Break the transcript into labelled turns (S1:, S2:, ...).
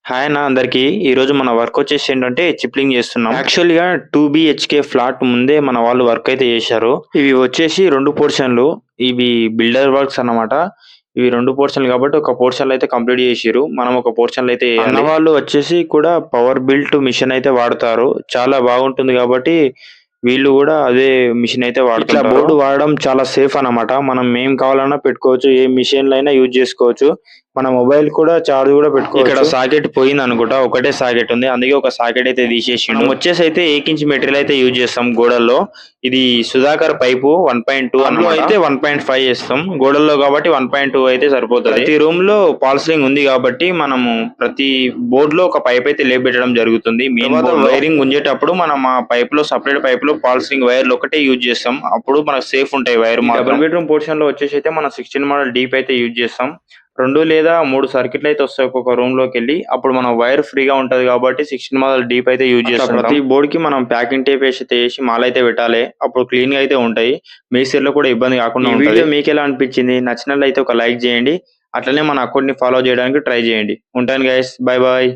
S1: Hi అన్న అందరికి. ఈరోజు మన వర్క్ వచ్చేసి ఏంటంటే చిప్లింగ్ చేస్తున్నాం. యాక్చువల్‌గా 2 బీహెచ్‌కే ఫ్లాట్ ముందే మన వాళ్ళు వర్క్ అయితే చేశారు. ఇవి వచ్చేసి 2 పోర్షన్‌లు. ఇవి బిల్డర్ వర్క్స్ అన్నమాట. ఇవి 2 పోర్షన్‌లు కాబట్టి ఒక పోర్షన్‌లో అయితే కంప్లీట్ చేసిర్రు. మనం ఒక పోర్షన్‌లో అయితే చేయాలి. అన్న వాళ్ళు వచ్చేసి కూడా పవర్ బిల్ట్ మిషన్ అయితే వాడతారు. చాలా బాగుంటుంది కాబట్టి వీళ్ళు కూడా అదే మిషన్ అయితే వాడుతుంటారు. ఇట్లా బోర్డ్ వాడడం చాలా సేఫ్ అన్నమాట. మనం ఏం కావాలన్నా పెట్టుకోవచ్చు. ఏ మిషన్‌లో అయినా యూజ్ చేసుకోవచ్చు. మన మొబైల్ కూడా చార్జ్ కూడా పెట్టుకోవచ్చు. ఇక్కడ సాకెట్ పోయింది అనుకుంటా. ఒకటే సాకెట్ ఉంది. అందుకే ఒక సాకెట్ అయితే తీసేసిండు. మనం వచ్చేసి అయితే 1 ఇంచ్ మెటీరియల్ అయితే యూజ్ చేస్తాం గోడల్లో. ఇది సుధాకర్ పైపు 1.2 అందులో అయితే 1.5 చేస్తాం. గోడల్లో కాబట్టి 1.2 అయితే సరిపోతుంది. ప్రతి రూమ్ లో ఫాల్ సీలింగ్ ఉంది కాబట్టి మనము ప్రతి బోర్డ్ లో ఒక పైప్ అయితే లేపెట్టడం జరుగుతుంది. మెయిన్ వైరింగ్ ఉంచేటప్పుడు మనం ఆ పైప్ లో సపరేట్ పైప్ లో ఫాల్ సీలింగ్ వైర్లు ఒకటే యూజ్ చేస్తాం. అప్పుడు మనకు సేఫ్ ఉంటాయి వైర్. డబుల్ బెడ్రూమ్ పోర్షన్ లో వచ్చేసి అయితే మనం 16 మోడల్ డీప్ అయితే యూజ్ చేస్తాం. 2 లేదా 3 సర్కిట్లు అయితే వస్తాయి ఒక్కొక్క రూమ్ లోకి వెళ్ళి. అప్పుడు మనం వైర్ ఫ్రీగా ఉంటది కాబట్టి 16 మోడల్ డీప్ అయితే యూజ్ చేస్తాం. ప్రతి బోర్డ్ కి మనం ప్యాకింగ్ టేప్ వేసి మాల అయితే పెట్టాలి. అప్పుడు క్లీన్ గా అయితే ఉంటాయి. మేస్త్రీలో కూడా ఇబ్బంది కాకుండా ఉంటుంది. ఈ వీడియో మీకు ఎలా అనిపించింది? నచ్చినట్లయితే ఒక లైక్ చేయండి. అట్లనే మన అకౌంట్ ని ఫాలో చేయడానికి ట్రై చేయండి. ఉంటాను గైస్, బై బాయ్.